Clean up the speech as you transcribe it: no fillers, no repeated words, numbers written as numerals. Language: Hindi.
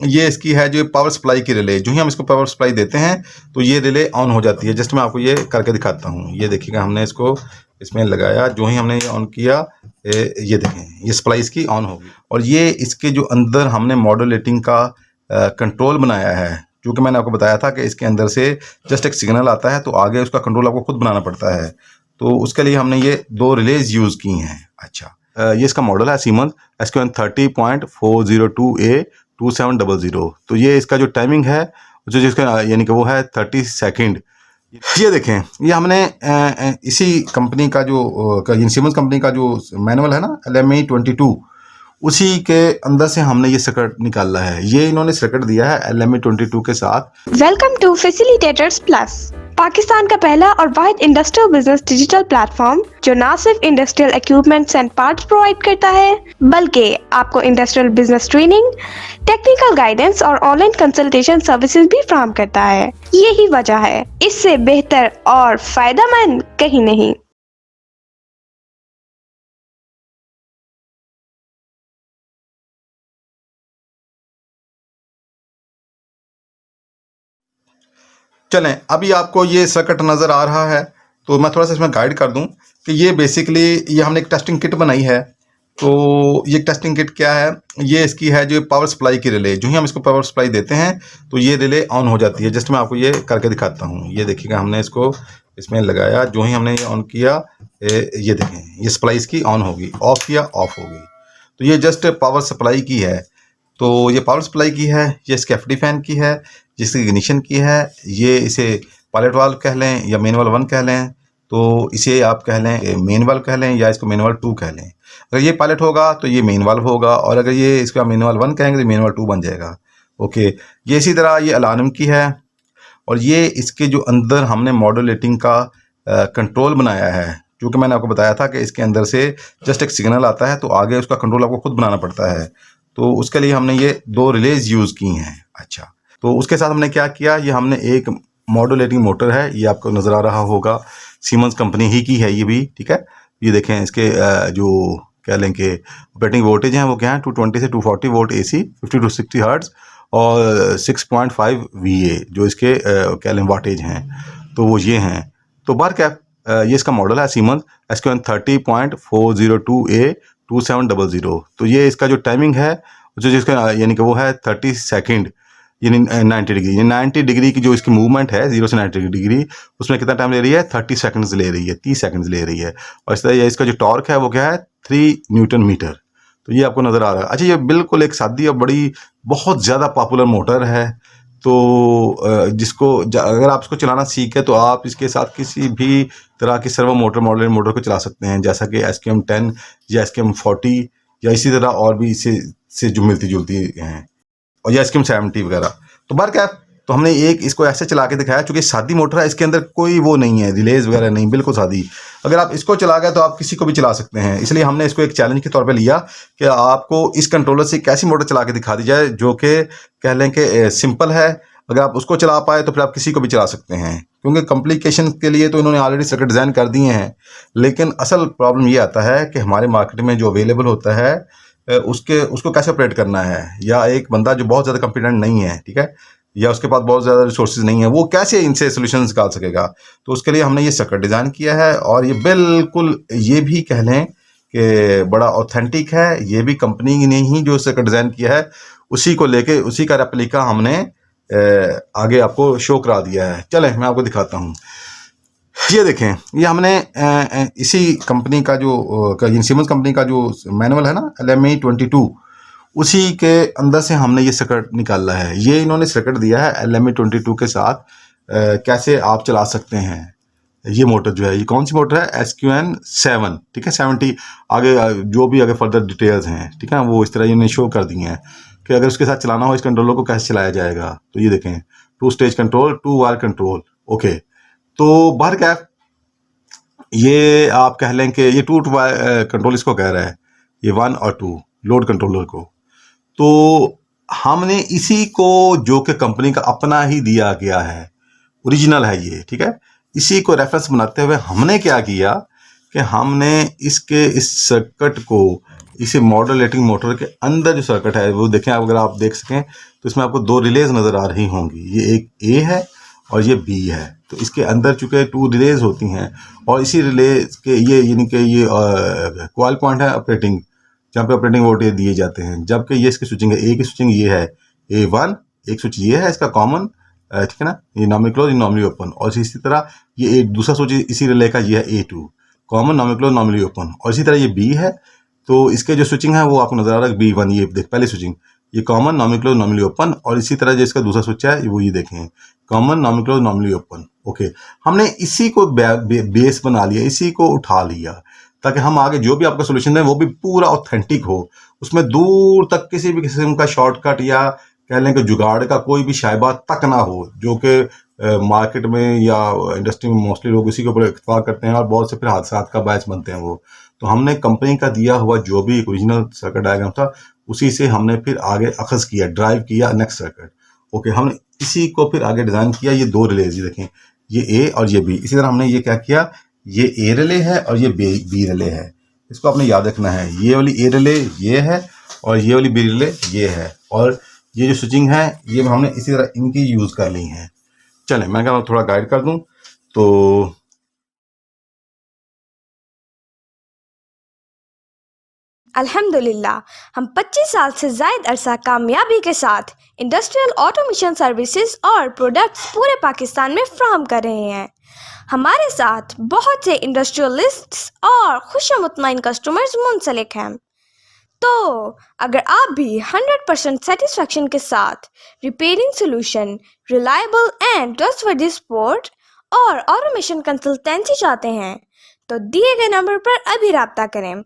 ये इसकी है जो पावर सप्लाई की रिले, जो ही हम इसको पावर सप्लाई देते हैं तो ये रिले ऑन हो जाती है। जस्ट मैं आपको ये करके दिखाता हूँ। ये देखिएगा, हमने इसको इसमें लगाया, जो ही हमने ये ऑन किया, ये देखें ये सप्लाई इसकी ऑन होगी। और ये इसके जो अंदर हमने मॉड्यूलेटिंग का कंट्रोल बनाया है, क्योंकि मैंने आपको बताया था कि इसके अंदर से जस्ट एक सिग्नल आता है तो आगे उसका कंट्रोल आपको खुद बनाना पड़ता है। तो उसके लिए हमने ये दो रिलेज यूज़ की हैं। अच्छा, ये इसका मॉडल है सीमेंस SQN30.402A2700। तो ये इसका जो टाइमिंग है जो जिसका यानी कि वो है 30 सेकंड। ये देखें, ये हमने इसी कंपनी का जो सीमेंस कंपनी का जो मैनुअल है ना, LME22, उसी के अंदर से हमने ये सर्किट निकाला है। ये इन्होंने सर्किट दिया है LME22 के साथ। Welcome to facilitators plus, Pakistan का पहला और वाहिद इंडस्ट्रियल बिजनेस डिजिटल प्लेटफॉर्म जो न सिर्फ industrial equipments and parts provide करता है, बल्कि आपको industrial business training, technical guidance और ऑनलाइन कंसल्टेशन सर्विसेज भी फराहम करता है। यही वजह है, इससे बेहतर और फायदेमंद कहीं नहीं। चलें, अभी आपको ये सर्किट नज़र आ रहा है तो मैं थोड़ा सा इसमें गाइड कर दूं कि ये बेसिकली ये हमने एक टेस्टिंग किट बनाई है। तो ये टेस्टिंग किट क्या है, ये इसकी है जो पावर सप्लाई की रिले, जो ही हम इसको पावर सप्लाई देते हैं तो ये रिले ऑन हो जाती है। जस्ट मैं आपको ये करके दिखाता हूँ। ये देखिएगा, हमने इसको इसमें लगाया, जो ही हमने ये ऑन किया, ये देखें ये सप्लाई इसकी ऑन होगी, ऑफ किया ऑफ होगी। तो ये जस्ट पावर सप्लाई की है। तो ये पावर सप्लाई की है, ये स्कैफडी फैन की है, जिसकी इग्निशन की है। ये इसे पायलट वाल्व कह लें या मेन वाल्व 1 कह लें, तो इसे आप कह लें मेन वाल्व कह लें या इसको मेन वाल्व 2 कह लें। अगर ये पायलट होगा तो ये मेन वाल्व होगा, और अगर ये इसका मेन वाल्व 1 कहेंगे तो मेन वाल्व 2 बन जाएगा। ओके, ये इसी तरह ये अलार्म की है, और ये इसके जो अंदर हमने मॉड्यूलेटिंग का कंट्रोल बनाया है, क्योंकि मैंने आपको बताया था कि इसके अंदर से जस्ट एक सिग्नल आता है तो आगे उसका कंट्रोल आपको खुद बनाना पड़ता है। तो उसके लिए हमने ये दो रिलेज यूज़ की हैं। अच्छा, तो उसके साथ हमने क्या किया, ये हमने एक मॉड्यूलेटिंग मोटर है, ये आपको नज़र आ रहा होगा, सीमेंस कंपनी ही की है ये भी, ठीक है। ये देखें, इसके जो कह लें कि ऑपरेटिंग वोल्टेज हैं वो क्या है, 220 से 240 वोल्ट AC, 50 to 60 हर्ट्ज़, और 6.5 VA जो इसके कह लें वाटेज हैं, तो वो ये हैं। तो बार कैप ये इसका मॉडल है सीमेंस SQN30.402A2700। तो ये इसका जो टाइमिंग है जो जिसका यानी कि वो है 30 सेकंड, यानी 90 डिग्री, ये 90 डिग्री की जो इसकी मूवमेंट है 0 से 90 डिग्री, उसमें कितना टाइम ले रही है, 30 सेकंड्स ले रही है, 30 सेकंड्स ले रही है। और इस तरह ये इसका जो टॉर्क है वो क्या है, 3 न्यूटन मीटर। तो ये आपको नज़र आ रहा है। अच्छा, ये बिल्कुल एक सादी और बड़ी बहुत ज़्यादा पॉपुलर मोटर है। तो जिसको अगर आप इसको चलाना सीखें तो आप इसके साथ किसी भी तरह की सर्वो मोटर मॉडल मोटर को चला सकते हैं, जैसा कि SQM10 या SQM40 या इसी तरह और भी इससे जो मिलती जुलती हैं, और या SQM70 वगैरह। तो बार क्या, तो हमने एक इसको ऐसे चला के दिखाया, चूँकि सादी मोटर है, इसके अंदर कोई वो नहीं है, रिलेज वगैरह नहीं, बिल्कुल सादी। अगर आप इसको चला गए तो आप किसी को भी चला सकते हैं। इसलिए हमने इसको एक चैलेंज के तौर पे लिया कि आपको इस कंट्रोलर से कैसी मोटर चला के दिखा दी जाए जो कि कह लें कि सिंपल है। अगर आप उसको चला पाए तो फिर आप किसी को भी चला सकते हैं, क्योंकि कॉम्प्लिकेशन के लिए तो इन्होंने ऑलरेडी सर्किट डिज़ाइन कर दिए हैं। लेकिन असल प्रॉब्लम ये आता है कि हमारे मार्केट में जो अवेलेबल होता है उसको कैसे ऑपरेट करना है, या एक बंदा जो बहुत ज़्यादा कॉम्पिटेंट नहीं है, ठीक है, या उसके पास बहुत ज़्यादा रिसोर्सेज नहीं है, वो कैसे इनसे सोल्यूशन निकाल सकेगा। तो उसके लिए हमने ये सर्किट डिज़ाइन किया है, और ये बिल्कुल ये भी कह लें कि बड़ा ऑथेंटिक है। ये भी कंपनी ने ही जो सर्किट डिज़ाइन किया है उसी को लेके उसी का रेप्लिका हमने आगे आपको शो करा दिया है। चलें, मैं आपको दिखाता हूँ। ये देखें, ये हमने इसी कंपनी का जो सीमेंस कंपनी का जो मैनुअल है ना, LME22, उसी के अंदर से हमने ये सर्किट निकाला है। ये इन्होंने सर्किट दिया है LME22 के साथ कैसे आप चला सकते हैं। ये मोटर जो है, ये कौन सी मोटर है, SQN7, ठीक है, 70। आगे जो भी आगे फर्दर डिटेल्स हैं, ठीक है, वो इस तरह इन्होंने शो कर दी हैं कि अगर उसके साथ चलाना हो इस कंट्रोलर को कैसे चलाया जाएगा। तो ये देखें, 2 stage control, 2 wire control. Okay, तो बाहर क्या, ये आप कह लें कि ये 2 वायर कंट्रोल इसको कह रहा है, ये 1 और 2 लोड कंट्रोलर को। तो हमने इसी को, जो कि कंपनी का अपना ही दिया गया है, ओरिजिनल है ये, ठीक है, इसी को रेफरेंस बनाते हुए हमने क्या किया कि हमने इस सर्किट को इसे मॉड्यूलेटिंग मोटर के अंदर जो सर्किट है वो देखें, अगर आप देख सकें तो इसमें आपको दो रिलेज नज़र आ रही होंगी, ये एक ए है और ये बी है। तो इसके अंदर चूँकि 2 रिलेज होती हैं और इसी रिलेज के ये यानी कि ये कॉइल पॉइंट है ऑपरेटिंग, जहाँ पे ऑपरेटिंग वोल्टेज दिए जाते हैं, जबकि ये इसकी स्विचिंग है, ए की स्विचिंग ये है A1, एक स्विच ये है इसका कॉमन, ठीक है ना, ये नॉर्मली क्लोज, ये नॉर्मली ओपन, और इसी तरह ये एक दूसरा स्विच इसी रिले का ये है A2, common, normally close, normally open, और इसी तरह ये B है। तो इसके जो स्विचिंग है वो आपको नजर आ रहा है B1, ये देख पहली स्विचिंग, ये common, normally close, normally open, और इसी तरह जो इसका दूसरा स्विच है वो ये देखें, common, normally close, normally open. Okay, हमने इसी को बेस बना लिया, इसी को उठा लिया, ताकि हम आगे जो भी आपका सोल्यूशन है वो भी पूरा ऑथेंटिक हो, उसमें दूर तक किसी भी किस्म का शॉर्टकट या कह लें कि जुगाड़ का कोई भी शायबा तक ना हो, जो कि मार्केट में या इंडस्ट्री में मोस्टली लोग इसी के ऊपर इत्तेफाक करते हैं और बहुत से फिर हादसा का बायस बनते हैं वो। तो हमने कंपनी का दिया हुआ जो भी ओरिजिनल सर्किट डायग्राम था उसी से हमने फिर आगे अखज़ किया, ड्राइव किया नेक्स्ट सर्किट। ओके, हमने इसी को फिर आगे डिज़ाइन किया, ये दो रिलेज, ये देखें, ये ए और ये बी। इसी तरह हमने ये क्या किया, ये ए रिले है और ये बी रिले है, इसको आपने याद रखना है। ये वाली ए रिले ये है और ये वाली बी रिले ये है, और ये जो स्विचिंग है ये हमने इसी तरह इनकी यूज़ कर ली है। चलें, मैं क्या थोड़ा गाइड कर दूं तो अल्हम्दुलिल्लाह, हम 25 साल से ज़ायद अरसा कामयाबी के साथ इंडस्ट्रियल ऑटोमेशन सर्विसेज और प्रोडक्ट्स पूरे पाकिस्तान में फ्राहम कर रहे हैं। हमारे साथ बहुत से इंडस्ट्रियलिस्ट्स और खुशमुतमईन कस्टमर्स मुंसलिक हैं। तो अगर आप भी 100% सेटिस्फेक्शन के साथ repairing solution, reliable and trustworthy support और ऑटोमेशन कंसल्टेंसी चाहते हैं तो दिए गए नंबर पर अभी राब्ता करें।